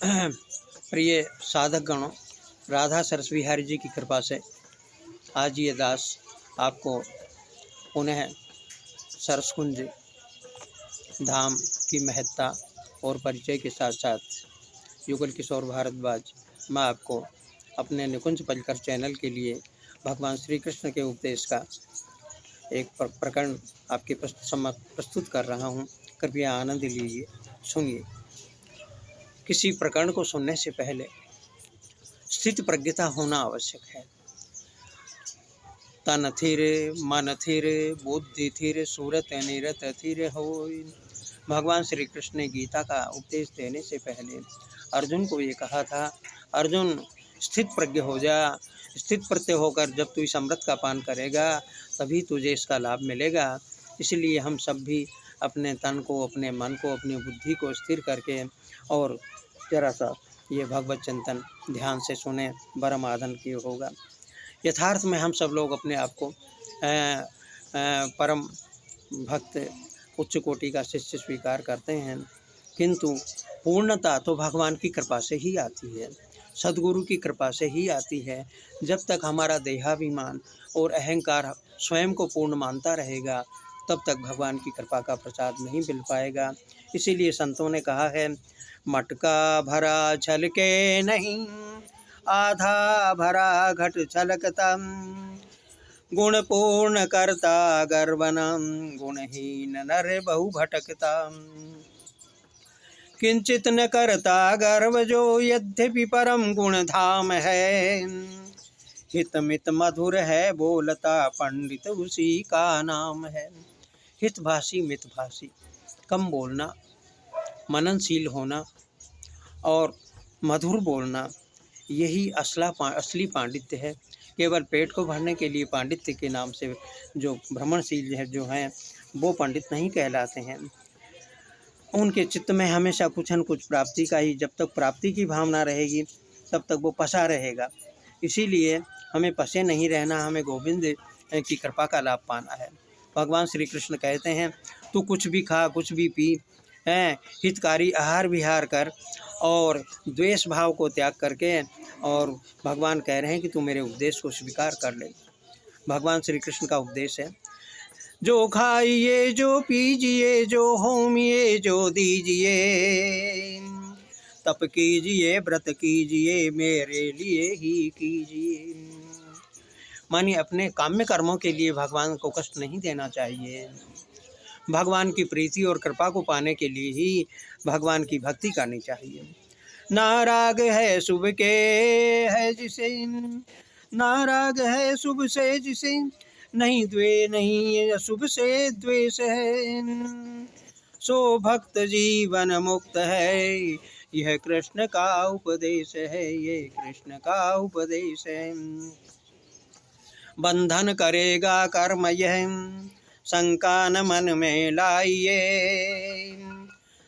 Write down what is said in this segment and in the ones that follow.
प्रिय साधक गणों, राधा सरस बिहारी जी की कृपा से आज ये दास आपको पुनः सरसकुंज धाम की महत्ता और परिचय के साथ साथ युगल किशोर भारद्वाज मैं आपको अपने निकुंज पलकर चैनल के लिए भगवान श्री कृष्ण के उपदेश का एक प्रकरण आपके प्रस्तुत कर रहा हूँ। कृपया आनंद लीजिए, सुनिए। किसी प्रकरण को सुनने से पहले स्थित प्रज्ञता होना आवश्यक है। तन थिर मन थिर बुद्धि थिर सूरत निरत थिर हो। भगवान श्री कृष्ण ने गीता का उपदेश देने से पहले अर्जुन को ये कहा था, अर्जुन स्थित प्रज्ञ हो जा। स्थित प्रत्यय होकर जब तू इस अमृत का पान करेगा तभी तुझे इसका लाभ मिलेगा। इसलिए हम सब भी अपने तन को, अपने मन को, अपनी बुद्धि को स्थिर करके और जरा सा ये भगवत चिंतन ध्यान से सुने, परम आदन की होगा। यथार्थ में हम सब लोग अपने आप को परम भक्त, उच्च कोटि का शिष्य स्वीकार करते हैं, किंतु पूर्णता तो भगवान की कृपा से ही आती है, सद्गुरु की कृपा से ही आती है। जब तक हमारा देहाभिमान और अहंकार स्वयं को पूर्ण मानता रहेगा तब तक भगवान की कृपा का प्रसाद नहीं मिल पाएगा। इसीलिए संतों ने कहा है, मटका भरा छलके नहीं, आधा भरा घट छलकता। गुण पूर्ण करता गर्वनम, गुणहीन नर बहु भटकता। किंचित न करता गर्व जो, यद्यपि परम गुण धाम है। हित मित मधुर है बोलता, पंडित उसी का नाम है। हितभाषी मितभाषी, कम बोलना, मननशील होना और मधुर बोलना, यही असली पांडित्य है। केवल पेट को भरने के लिए पांडित्य के नाम से जो भ्रमणशील है जो हैं वो पंडित नहीं कहलाते हैं। उनके चित्त में हमेशा कुछ न कुछ प्राप्ति का ही, जब तक प्राप्ति की भावना रहेगी तब तक वो पसा रहेगा। इसीलिए हमें पसे नहीं रहना, हमें गोविंद की कृपा का लाभ पाना है। भगवान श्री कृष्ण कहते हैं, तू कुछ भी खा, कुछ भी पी, हितकारी आहार विहार कर और द्वेष भाव को त्याग करके, और भगवान कह रहे हैं कि तू मेरे उपदेश को स्वीकार कर ले। भगवान श्री कृष्ण का उपदेश है, जो खाइए जो पीजिए जो होमिए जो दीजिए, तप कीजिए व्रत कीजिए मेरे लिए ही कीजिए। मानिए अपने काम्य कर्मों के लिए भगवान को कष्ट नहीं देना चाहिए। भगवान की प्रीति और कृपा को पाने के लिए ही भगवान की भक्ति करनी चाहिए। नाराग है शुभ के है जिसे, नाराग है शुभ से जिसे, नहीं अशुभ से द्वेष है। सो भक्त जीवन मुक्त है, यह कृष्ण का उपदेश है, ये कृष्ण का उपदेश है। बंधन करेगा कर्म यह, शंका न मन में लाइए।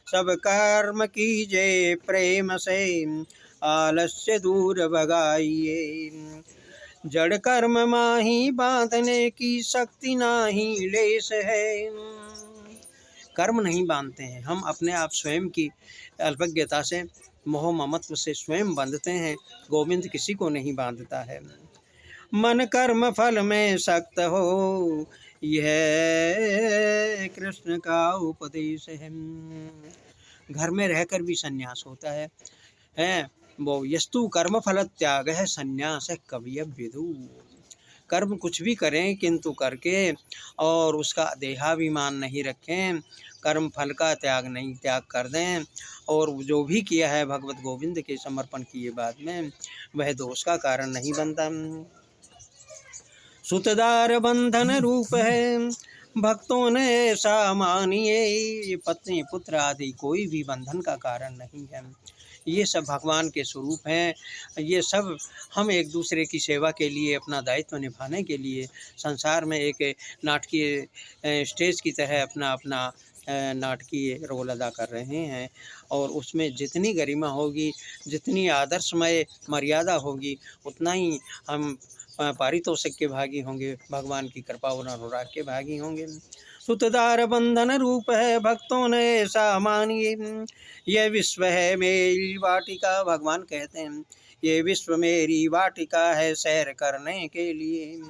सब कर्म कीजिए प्रेम से, आलस्य दूर भगाइए। जड़ कर्म माही बांधने की शक्ति नाही लेस है। कर्म नहीं बांधते हैं हम, अपने आप स्वयं की अल्पज्ञता से, मोह ममत्व से स्वयं बांधते हैं। गोविंद किसी को नहीं बांधता है। मन कर्म फल में सक्त हो, यह कृष्ण का उपदेश है। घर में रहकर भी संन्यास होता है वो यस्तु कर्म फल त्याग है, संन्यास है कवि विदु। कर्म कुछ भी करें किंतु करके और उसका देहाभिमान नहीं रखें, कर्म फल का त्याग कर दें, और जो भी किया है भगवत गोविंद के समर्पण किए बाद में वह दोष का कारण नहीं बनता। सुतदार बंधन रूप है, भक्तों ने ऐसा मानिए। पत्नी पुत्र आदि कोई भी बंधन का कारण नहीं है। ये सब भगवान के स्वरूप हैं। ये सब हम एक दूसरे की सेवा के लिए, अपना दायित्व निभाने के लिए संसार में एक नाटकीय स्टेज की तरह अपना अपना नाटकीय रोल अदा कर रहे हैं। और उसमें जितनी गरिमा होगी, जितनी आदर्शमय मर्यादा होगी, उतना ही हम पारितोषिक के भागी होंगे, भगवान की कृपा और अनुराग के भागी होंगे। सुतदार बंधन रूप है, भक्तों ने ऐसा मानिए। यह विश्व है मेरी वाटिका, भगवान कहते हैं ये विश्व मेरी वाटिका है, सैर करने के लिए।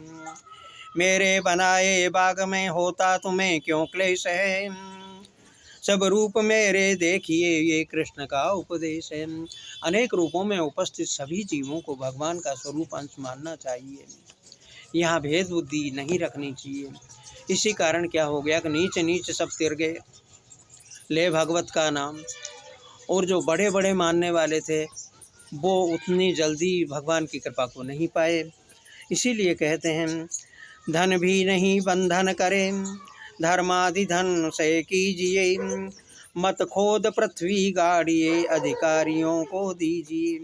मेरे बनाए बाग में होता तुम्हें क्यों क्लेश है, सब रूप मेरे देखिए ये कृष्ण का उपदेश है। अनेक रूपों में उपस्थित सभी जीवों को भगवान का स्वरूप अंश मानना चाहिए, यहाँ भेद बुद्धि नहीं रखनी चाहिए। इसी कारण क्या हो गया कि नीच नीच सब तिर गए, ले भगवत का नाम। और जो बड़े बड़े मानने वाले थे वो उतनी जल्दी भगवान की कृपा को नहीं पाए। इसीलिए कहते हैं धन भी नहीं बंधन करे, धर्मादि धन से कीजिए, मत खोद पृथ्वी गाड़िए, अधिकारियों को दीजिए।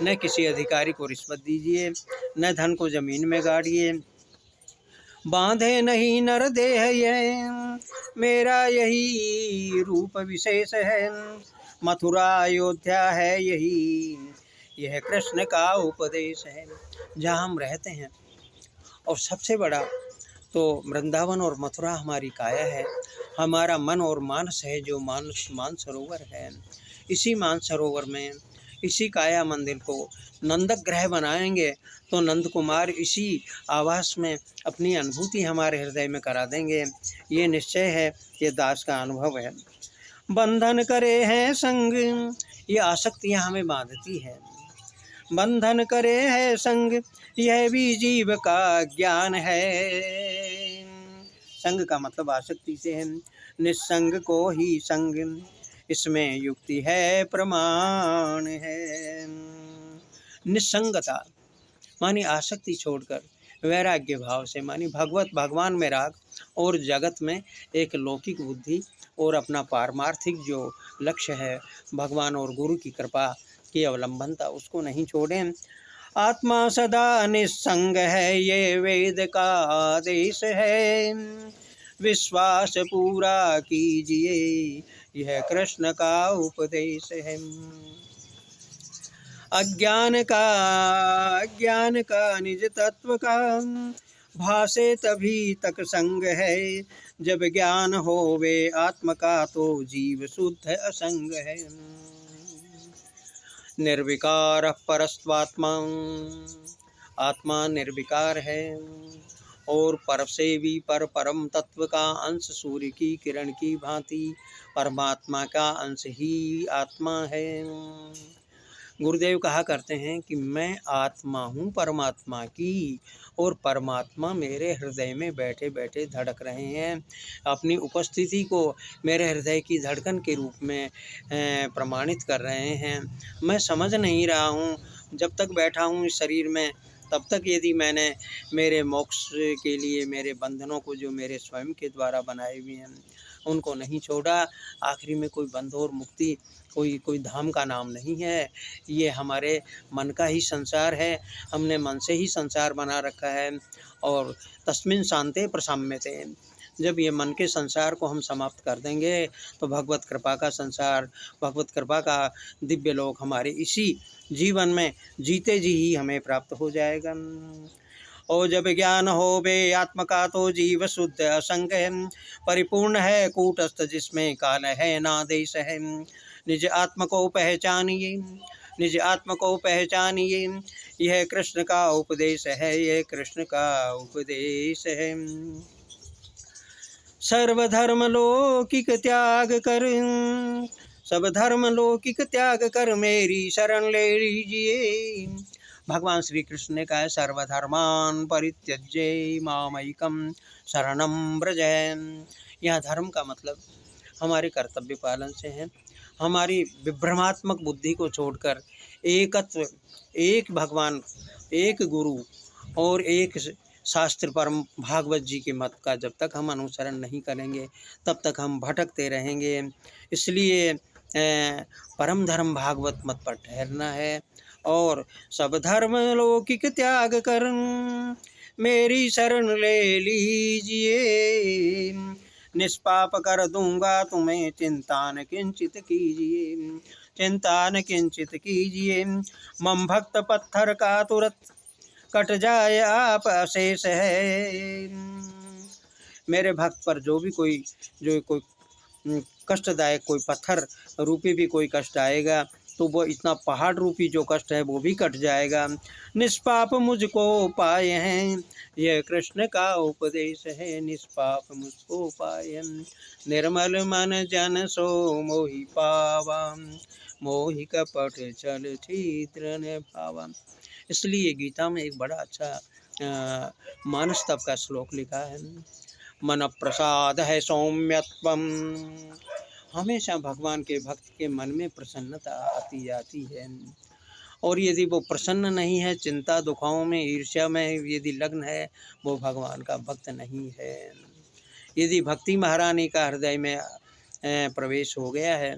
न किसी अधिकारी को रिश्वत दीजिए, न धन को जमीन में गाड़िए। बांधे नहीं नर देह ये, मेरा यही रूप विशेष है, मथुरा अयोध्या है यही, यह कृष्ण का उपदेश है। जहाँ हम रहते हैं और सबसे बड़ा तो वृंदावन और मथुरा हमारी काया है, हमारा मन और मानस है जो मानसरोवर है। इसी मानसरोवर में इसी काया मंदिर को नंदक ग्रह बनाएंगे तो नंद कुमार इसी आवास में अपनी अनुभूति हमारे हृदय में करा देंगे। ये निश्चय है, ये दास का अनुभव है। बंधन करे हैं संग, ये आसक्तियाँ हमें बांधती है। बंधन करे है संग, यह भी जीव का ज्ञान है। संग का मतलब आसक्ति से है, निस्संग को ही संग, इसमें युक्ति है प्रमाण है। निस्संगता मानी आसक्ति छोड़कर वैराग्य भाव से, मानी भगवान में राग और जगत में एक लौकिक बुद्धि और अपना पारमार्थिक जो लक्ष्य है भगवान और गुरु की कृपा की अवलंबनता, उसको नहीं छोड़ें। आत्मा सदा निस्संग है, ये वेद का आदेश है, विश्वास पूरा कीजिए, यह कृष्ण का उपदेश है। अज्ञान का निज तत्व का, भासे तभी तक संग है, जब ज्ञान होवे आत्म का तो जीव शुद्ध असंग है। निर्विकार परस्त्वात्मा, आत्मा निर्विकार है और पर से भी परम तत्व का अंश सूर्य की किरण की भांति परमात्मा का अंश ही आत्मा है। गुरुदेव कहा करते हैं कि मैं आत्मा हूँ परमात्मा की, और परमात्मा मेरे हृदय में बैठे बैठे धड़क रहे हैं, अपनी उपस्थिति को मेरे हृदय की धड़कन के रूप में प्रमाणित कर रहे हैं। मैं समझ नहीं रहा हूँ, जब तक बैठा हूँ इस शरीर में तब तक यदि मैंने मेरे मोक्ष के लिए मेरे बंधनों को जो मेरे स्वयं के द्वारा बनाए हुए हैं उनको नहीं छोड़ा, आखिरी में कोई बंध और मुक्ति कोई धाम का नाम नहीं है। ये हमारे मन का ही संसार है, हमने मन से ही संसार बना रखा है। और तस्मिन् शान्ते प्रशाम्यते, जब ये मन के संसार को हम समाप्त कर देंगे तो भगवत कृपा का संसार, भगवत कृपा का दिव्य लोक हमारे इसी जीवन में जीते जी ही हमें प्राप्त हो जाएगा। और जब ज्ञान हो बे आत्म का तो जीव शुद्ध असंग है, परिपूर्ण है कूटस्थ जिसमें काल है ना देश है। निज आत्म को पहचानिए, निज आत्म को पहचानिए, यह कृष्ण का उपदेश है, यह कृष्ण का उपदेश है। सर्वधर्म लौकिक त्याग कर, सब धर्म लौकिक त्याग कर मेरी शरण ले लीजिए। भगवान श्री कृष्ण ने कहा सर्वधर्मान परित्यज्य मामैकम शरणं व्रज। यहाँ धर्म का मतलब हमारे कर्तव्य पालन से है, हमारी विभ्रमात्मक बुद्धि को छोड़कर एकत्व, एक भगवान, एक गुरु और एक शास्त्र परम भागवत जी के मत का जब तक हम अनुसरण नहीं करेंगे तब तक हम भटकते रहेंगे। इसलिए परम धर्म भागवत मत पर ठहरना है और सब धर्म लौकिक त्याग कर मेरी शरण ले लीजिए। निष्पाप कर दूंगा तुम्हें, चिंता न किंचित कीजिए, चिंता न किंचित कीजिए। मम भक्त पत्थर का तुरंत कट जाए आप अशेष है। मेरे भक्त पर जो कोई कष्टदायक कोई पत्थर रूपी भी कोई कष्ट आएगा तो वो इतना पहाड़ रूपी जो कष्ट है वो भी कट जाएगा। निष्पाप मुझको पाए हैं, यह कृष्ण का उपदेश है। निष्पाप मुझको पाए, निर्मल मन जन सो मोहि पावा, मोहि कपट चल छिद्र न भावा। इसलिए गीता में एक बड़ा अच्छा मानस तप का श्लोक लिखा है। मन प्रसाद है सौम्यत्वम, हमेशा भगवान के भक्त के मन में प्रसन्नता आती जाती है। और यदि वो प्रसन्न नहीं है, चिंता दुखाओं में ईर्ष्या में यदि लग्न है, वो भगवान का भक्त नहीं है। यदि भक्ति महारानी का हृदय में प्रवेश हो गया है,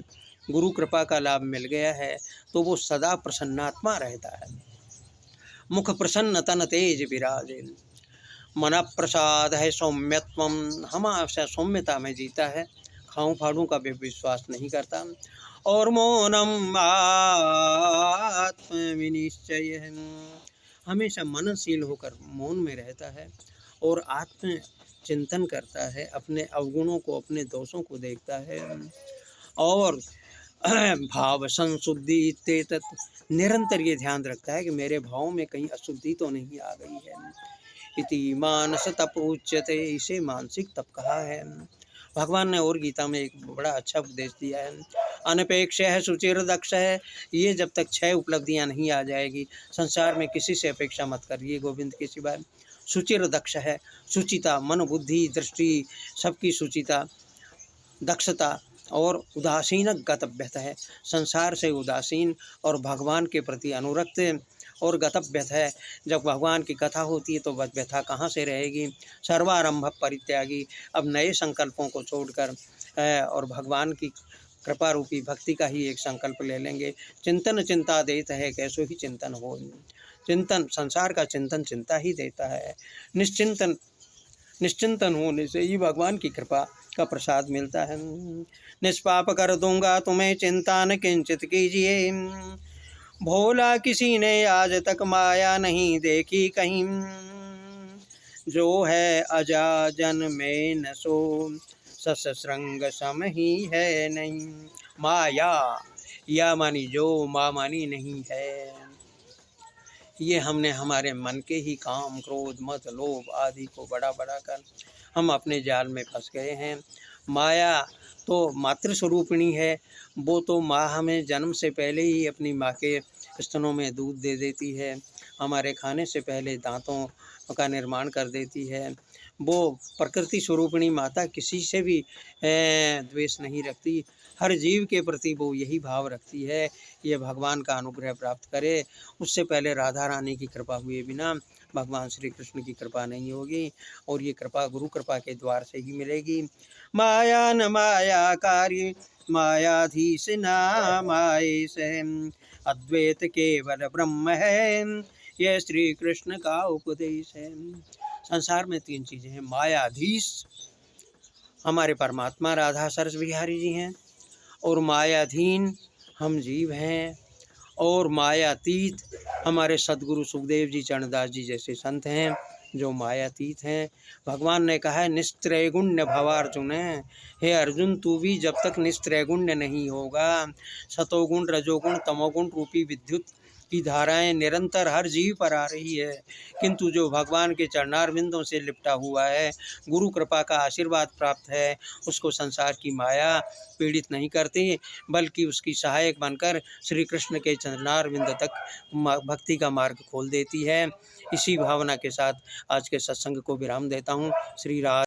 गुरु कृपा का लाभ मिल गया है, तो वो सदा प्रसन्नात्मा रहता है। मुख प्रसन्न तन तेज विराजे, मन प्रसाद है सौम्यत्वम, हमेशा सौम्यता में जीता है, खाऊं फाड़ू का भी विश्वास नहीं करता। और मौनम आत्म विनिश्चय, हमेशा मननशील होकर मौन में रहता है और आत्म चिंतन करता है, अपने अवगुणों को अपने दोषों को देखता है। और भाव संशुद्धि इत्येतत्, निरंतर ये ध्यान रखता है कि मेरे भाव में कहीं अशुद्धि तो नहीं आ गई है। इति मानस तप उच्यते, इसे मानसिक तप कहा है। भगवान ने और गीता में एक बड़ा अच्छा उपदेश दिया है। अनपेक्ष है सुचिर दक्ष है, ये जब तक 6 उपलब्धियां नहीं आ जाएगी, संसार में किसी से अपेक्षा मत करिए गोविंद के सिवाय। सुचिर दक्ष है, सुचिता मन बुद्धि दृष्टि सबकी सुचिता, दक्षता। और उदासीन गतव्यत है, संसार से उदासीन और भगवान के प्रति अनुरक्त और गतव्यत है। जब भगवान की कथा होती है तो व्यथा कहाँ से रहेगी। सर्वारंभ परित्यागी, अब नए संकल्पों को छोड़कर और भगवान की कृपा रूपी भक्ति का ही एक संकल्प ले लेंगे। चिंतन चिंता देता है, कैसो ही चिंतन हो। चिंतन, संसार का चिंतन चिंता ही देता है। निश्चिंतन होने से ही भगवान की कृपा का प्रसाद मिलता है। निष्पाप कर दूंगा तुम्हें, चिंता न किंचित कीजिए, भोला किसी ने आज तक माया नहीं देखी कहीं, जो है अजा जन में न सो सत्संग सम ही है नहीं। माया या मानी जो, माँ मानी नहीं है। ये हमने हमारे मन के ही काम क्रोध मत लोभ आदि को बड़ा बड़ा कर हम अपने जाल में फंस गए हैं। माया तो मातृ स्वरूपिणी है, वो तो माँ हमें जन्म से पहले ही अपनी माँ के स्तनों में दूध दे देती है, हमारे खाने से पहले दांतों का निर्माण कर देती है। वो प्रकृति स्वरूपिणी माता किसी से भी द्वेष नहीं रखती, हर जीव के प्रति वो यही भाव रखती है, ये भगवान का अनुग्रह प्राप्त करे। उससे पहले राधा रानी की कृपा हुए बिना भगवान श्री कृष्ण की कृपा नहीं होगी, और ये कृपा गुरु कृपा के द्वार से ही मिलेगी। माया न मायाकारी, मायाधीश ना माहेश है, अद्वैत केवल ब्रह्म है, यह श्री कृष्ण का उपदेश है। संसार में 3 चीज़ें हैं। मायाधीश हमारे परमात्मा राधा सरस बिहारी जी हैं, और मायाधीन हम जीव हैं, और मायातीत हमारे सदगुरु सुखदेव जी चरणदास जी जैसे संत हैं जो मायातीत हैं। भगवान ने कहा है निस्त्रैगुण्य भवार्जुन, हे अर्जुन तू भी जब तक निस्त्रैगुण्य नहीं होगा, सतोगुण रजोगुण तमोगुण रूपी विद्युत की धाराएं निरंतर हर जीव पर आ रही है, किंतु जो भगवान के चरणारविंदों से लिपटा हुआ है, गुरु कृपा का आशीर्वाद प्राप्त है, उसको संसार की माया पीड़ित नहीं करती, बल्कि उसकी सहायक बनकर श्री कृष्ण के चरणारविंद तक भक्ति का मार्ग खोल देती है। इसी भावना के साथ आज के सत्संग को विराम देता हूँ। श्री राधे।